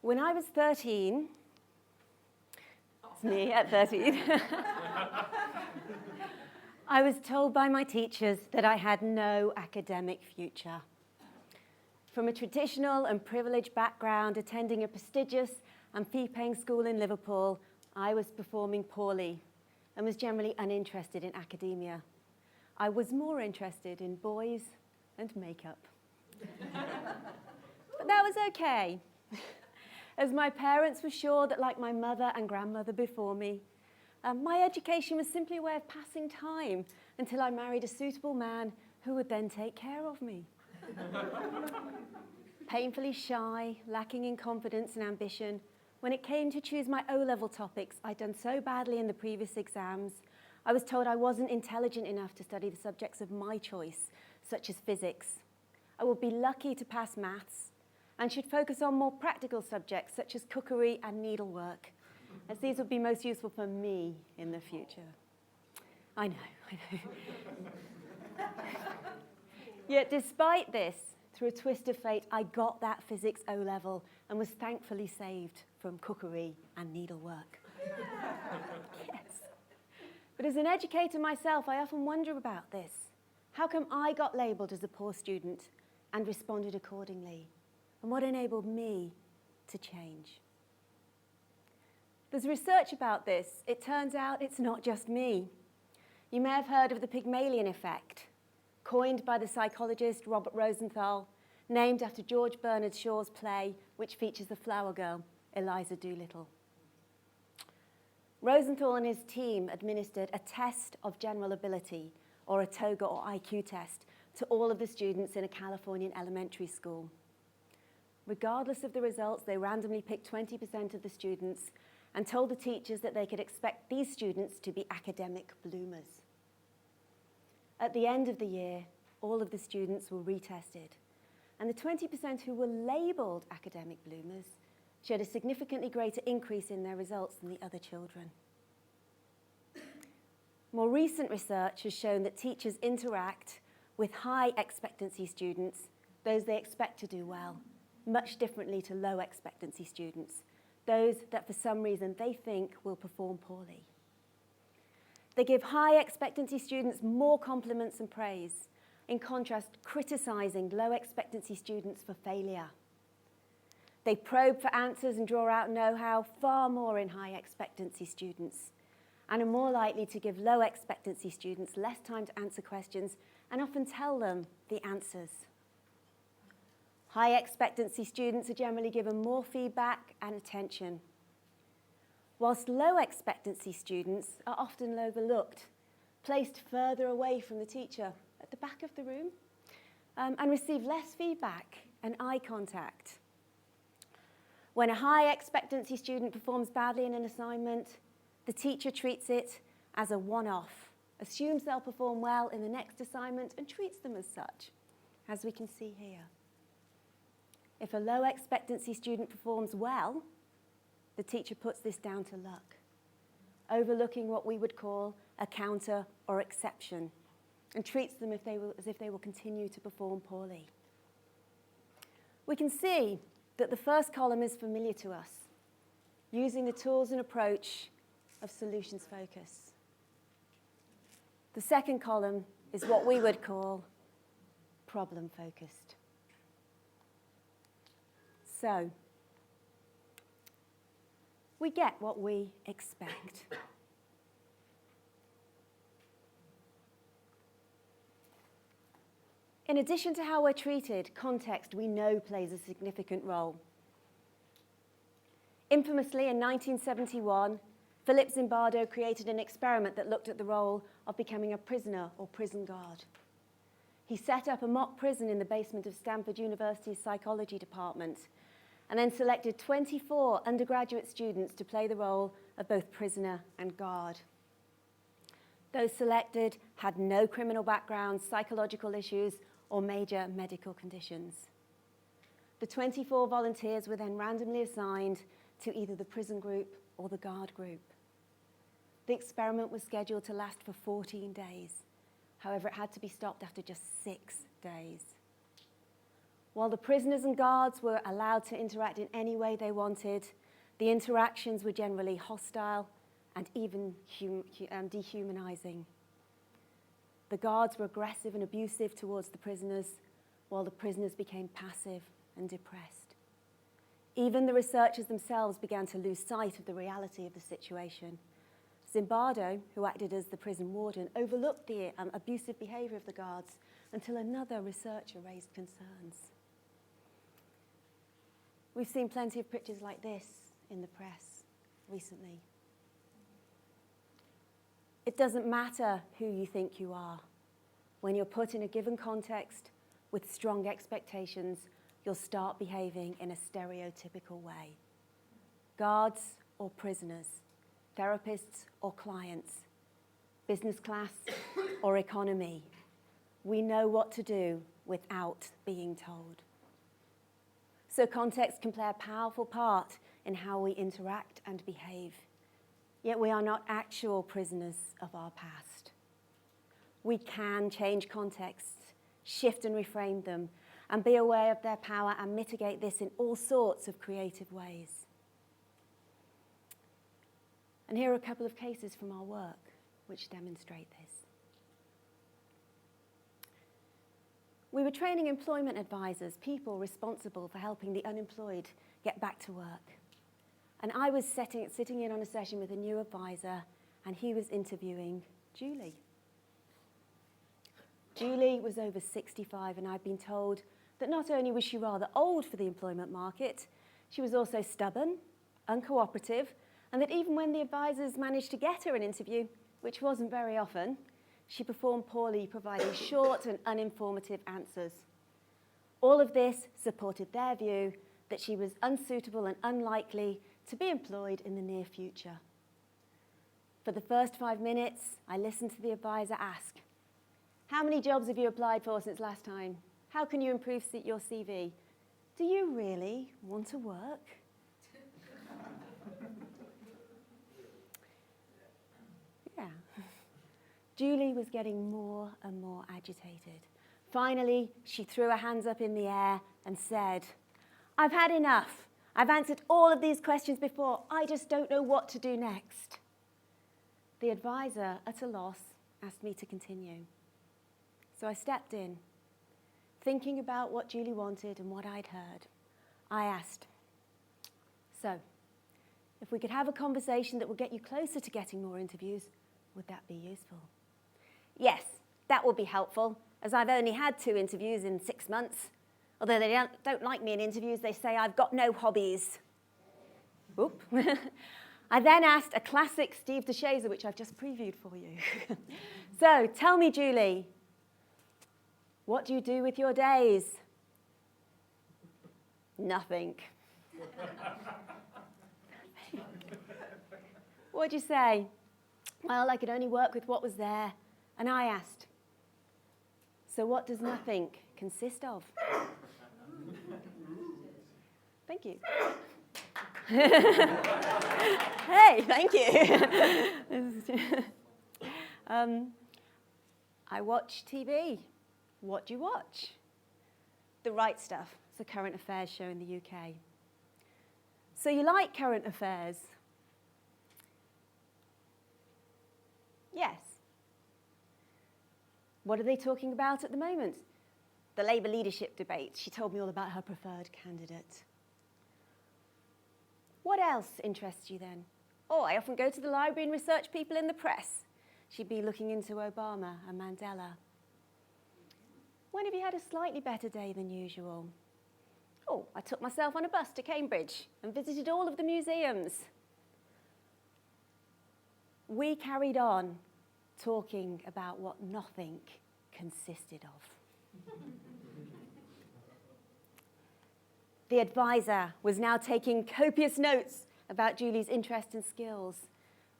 When I was 13, it's me at 13, I was told by my teachers that I had no academic future. From a traditional and privileged background, attending a prestigious and fee-paying school in Liverpool, I was performing poorly and was generally uninterested in academia. I was more interested in boys and makeup. But that was okay, as my parents were sure that, like my mother and grandmother before me, my education was simply a way of passing time until I married a suitable man who would then take care of me. Painfully shy, lacking in confidence and ambition, when it came to choose my O-level topics, I'd done so badly in the previous exams, I was told I wasn't intelligent enough to study the subjects of my choice, such as physics. I would be lucky to pass maths and should focus on more practical subjects such as cookery and needlework, as these would be most useful for me in the future. I know. Yet despite this, through a twist of fate, I got that physics O-level and was thankfully saved from cookery and needlework. Yes. But as an educator myself, I often wonder about this. How come I got labelled as a poor student and responded accordingly? And what enabled me to change? There's research about this. It turns out it's not just me. You may have heard of the Pygmalion effect, coined by the psychologist Robert Rosenthal, named after George Bernard Shaw's play, which features the flower girl, Eliza Doolittle. Rosenthal and his team administered a test of general ability, or a TOGA or IQ test, to all of the students in a Californian elementary school. Regardless of the results, they randomly picked 20% of the students and told the teachers that they could expect these students to be academic bloomers. At the end of the year, all of the students were retested, and the 20% who were labelled academic bloomers showed a significantly greater increase in their results than the other children. More recent research has shown that teachers interact with high expectancy students, those they expect to do well, much differently to low expectancy students, those that for some reason they think will perform poorly. They give high expectancy students more compliments and praise, in contrast, criticising low expectancy students for failure. They probe for answers and draw out know-how far more in high expectancy students, and are more likely to give low expectancy students less time to answer questions and often tell them the answers. High expectancy students are generally given more feedback and attention, whilst low expectancy students are often overlooked, placed further away from the teacher at the back of the room, and receive less feedback and eye contact. When a high expectancy student performs badly in an assignment, the teacher treats it as a one-off, assumes they'll perform well in the next assignment and treats them as such, as we can see here. If a low expectancy student performs well, the teacher puts this down to luck, overlooking what we would call a counter or exception, and treats them as if they will continue to perform poorly. We can see that the first column is familiar to us, using the tools and approach of solutions focus. The second column is what we would call problem focused. So, we get what we expect. In addition to how we're treated, context we know plays a significant role. Infamously, in 1971, Philip Zimbardo created an experiment that looked at the role of becoming a prisoner or prison guard. He set up a mock prison in the basement of Stanford University's psychology department, and then selected 24 undergraduate students to play the role of both prisoner and guard. Those selected had no criminal backgrounds, psychological issues, or major medical conditions. The 24 volunteers were then randomly assigned to either the prison group or the guard group. The experiment was scheduled to last for 14 days. However, it had to be stopped after just 6 days. While the prisoners and guards were allowed to interact in any way they wanted, the interactions were generally hostile and even dehumanizing. The guards were aggressive and abusive towards the prisoners, while the prisoners became passive and depressed. Even the researchers themselves began to lose sight of the reality of the situation. Zimbardo, who acted as the prison warden, overlooked the abusive behavior of the guards until another researcher raised concerns. We've seen plenty of pictures like this in the press recently. It doesn't matter who you think you are. When you're put in a given context with strong expectations, you'll start behaving in a stereotypical way. Guards or prisoners, therapists or clients, business class or economy. We know what to do without being told. So context can play a powerful part in how we interact and behave. Yet we are not actual prisoners of our past. We can change contexts, shift and reframe them, and be aware of their power and mitigate this in all sorts of creative ways. And here are a couple of cases from our work which demonstrate this. We were training employment advisors, people responsible for helping the unemployed get back to work. And I was sitting in on a session with a new advisor, and he was interviewing Julie. Julie was over 65, and I'd been told that not only was she rather old for the employment market, she was also stubborn, uncooperative, and that even when the advisors managed to get her an interview, which wasn't very often, she performed poorly, providing short and uninformative answers. All of this supported their view that she was unsuitable and unlikely to be employed in the near future. For the first 5 minutes, I listened to the advisor ask, "How many jobs have you applied for since last time? How can you improve your CV? Do you really want to work?" Yeah. Julie was getting more and more agitated. Finally, she threw her hands up in the air and said, "I've had enough. I've answered all of these questions before. I just don't know what to do next." The advisor, at a loss, asked me to continue. So I stepped in, thinking about what Julie wanted and what I'd heard. I asked, "So, if we could have a conversation that will get you closer to getting more interviews, would that be useful?" "Yes, that would be helpful, as I've only had 2 interviews in 6 months. Although they don't like me in interviews, they say I've got no hobbies." Oop. I then asked a classic Steve DeShazer, which I've just previewed for you. "So, tell me, Julie, what do you do with your days?" "Nothing." "What'd you say?" "Well, I could only work with what was there." And I asked, "So what does nothing consist of?" Thank you. Hey, thank you. I watch TV. What do you watch? The Right Stuff. It's a current affairs show in the UK. "So you like current affairs?" "Yes." "What are they talking about at the moment?" "The Labour leadership debate." She told me all about her preferred candidate. "What else interests you then?" "Oh, I often go to the library and research people in the press." She'd be looking into Obama and Mandela. "When have you had a slightly better day than usual?" "Oh, I took myself on a bus to Cambridge and visited all of the museums." We carried on talking about what nothing consisted of. The advisor was now taking copious notes about Julie's interests and skills.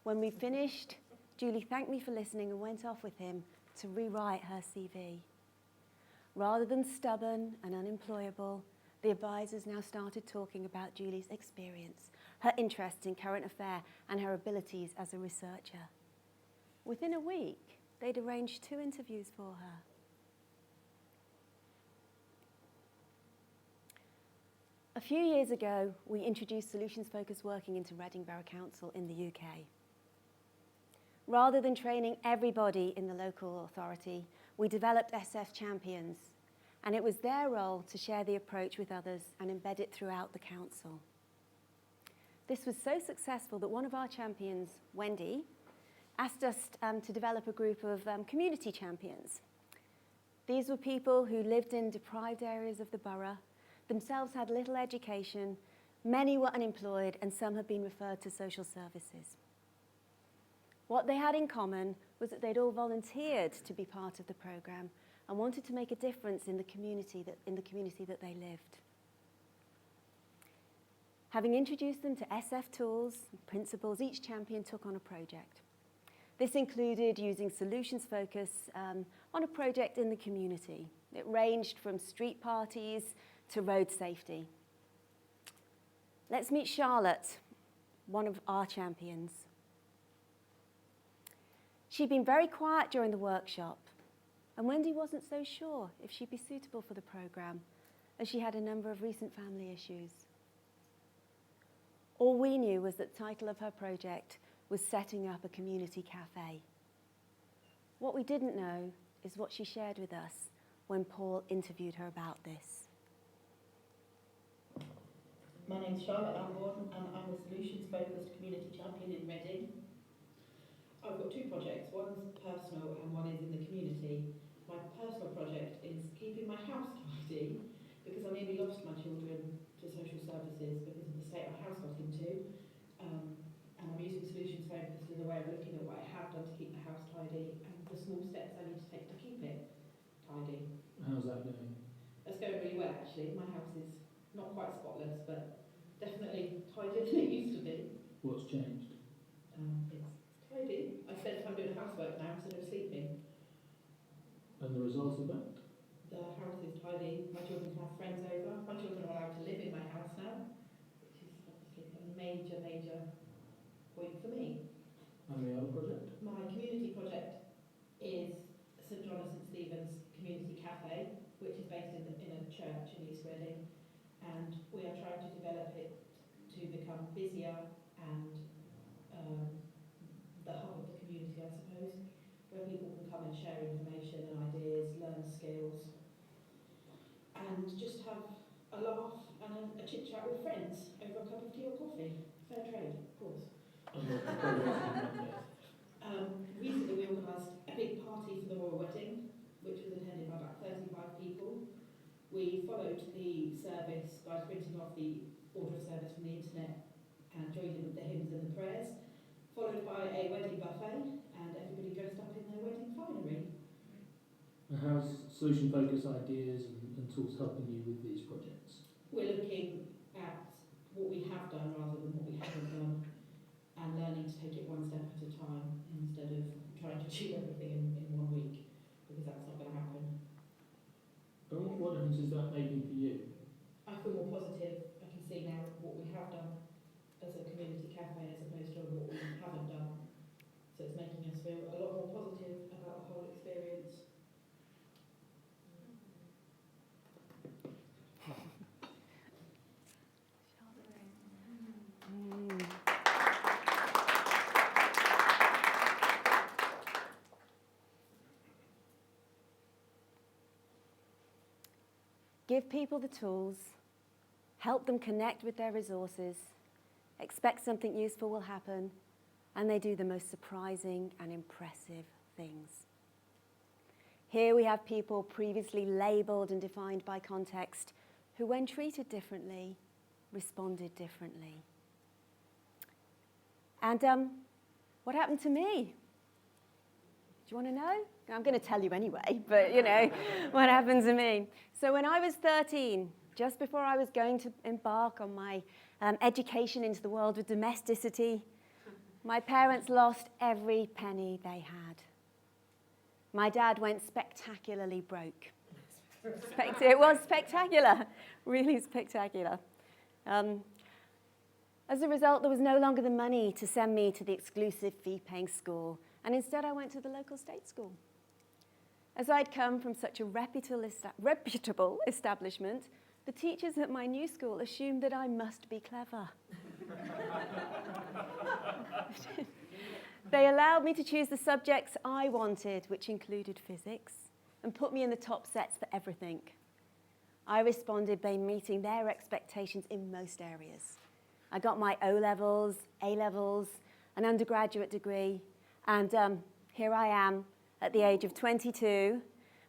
When we finished, Julie thanked me for listening and went off with him to rewrite her CV. Rather than stubborn and unemployable, the advisors now started talking about Julie's experience, her interest in current affair, and her abilities as a researcher. Within a week, they'd arranged 2 interviews for her. A few years ago, we introduced solutions-focused working into Reading Borough Council in the UK. Rather than training everybody in the local authority, we developed SF champions, and it was their role to share the approach with others and embed it throughout the council. This was so successful that one of our champions, Wendy, asked us to develop a group of community champions. These were people who lived in deprived areas of the borough, themselves had little education, many were unemployed, and some had been referred to social services. What they had in common was that they'd all volunteered to be part of the programme and wanted to make a difference in the community that they lived. Having introduced them to SF tools and principles, each champion took on a project. This included using solutions focus on a project in the community. It ranged from street parties to road safety. Let's meet Charlotte, one of our champions. She'd been very quiet during the workshop, and Wendy wasn't so sure if she'd be suitable for the programme, as she had a number of recent family issues. All we knew was that the title of her project was setting up a community cafe. What we didn't know is what she shared with us when Paul interviewed her about this. My name's Charlotte Lambourne and I'm a solutions-focused community champion in Reading. I've got 2 projects, one's personal and one is in the community. My personal project is keeping my house tidy because I nearly lost my children to social services because of the state my house got into. And I'm using solutions focused as a way of looking at what I have done to keep the house tidy and the small steps I need to take to keep it tidy. How's that going? That's going really well actually. My house is not quite spotless but definitely tidier than it used to be. What's changed? It's tidy. I spend time doing housework now instead of sleeping. And the result of that? The house is tidy. My children can have friends over. My children are allowed to live in my house now, which is obviously a major, major point for me. And the other project? My community project is St John and St Stephen's Community Cafe, which is based in a church in East Reading, and we are trying to develop it to become busier and the hub of the community, I suppose, where people can come and share information and ideas, learn skills, and just have a laugh and a chit-chat with friends over a cup of tea or coffee. Fair trade, of course. And what the project is about there? Recently we organised a big party for the royal wedding, which was attended by about 35 people. We followed the service by printing off the order of service from the internet and joined in with the hymns and the prayers, followed by a wedding buffet and everybody dressed up in their wedding finery. And how's solution-focused ideas and tools helping you with these projects? We're looking at what we have done rather than what we haven't done and learning to take it one step at a time instead of trying to achieve everything in 1 week, because that's not going to happen. And what difference is that making for you? I feel more positive. I can see now what we have done as a community cafe as opposed to what we haven't done. So it's making us feel a lot more positive about the whole experience. Give people the tools, help them connect with their resources, expect something useful will happen, and they do the most surprising and impressive things. Here we have people previously labelled and defined by context who, when treated differently, responded differently. And what happened to me? Do you want to know? I'm going to tell you anyway, but you know, what happened to me. So when I was 13, just before I was going to embark on my education into the world of domesticity, my parents lost every penny they had. My dad went spectacularly broke. It was spectacular, really spectacular. As a result, there was no longer the money to send me to the exclusive fee-paying school, and instead I went to the local state school. As I'd come from such a reputable establishment, the teachers at my new school assumed that I must be clever. They allowed me to choose the subjects I wanted, which included physics, and put me in the top sets for everything. I responded by meeting their expectations in most areas. I got my O-levels, A-levels, an undergraduate degree, and here I am at the age of 22,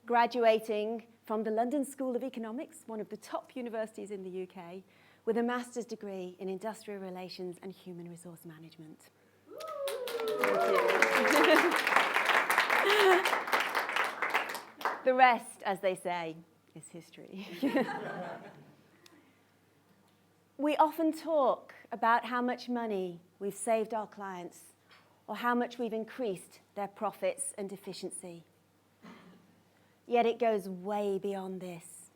graduating from the London School of Economics, one of the top universities in the UK, with a master's degree in industrial relations and human resource management. Thank you. The rest, as they say, is history. We often talk about how much money we've saved our clients or how much we've increased their profits and efficiency. Yet it goes way beyond this.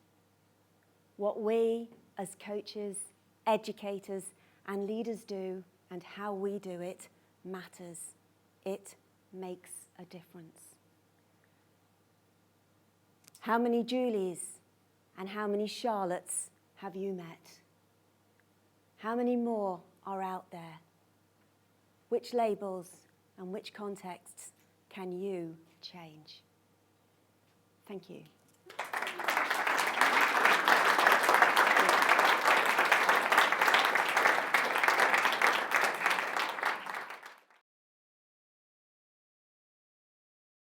What we as coaches, educators, and leaders do and how we do it matters. It makes a difference. How many Julies and how many Charlottes have you met? How many more are out there? Which labels and which contexts can you change? Thank you.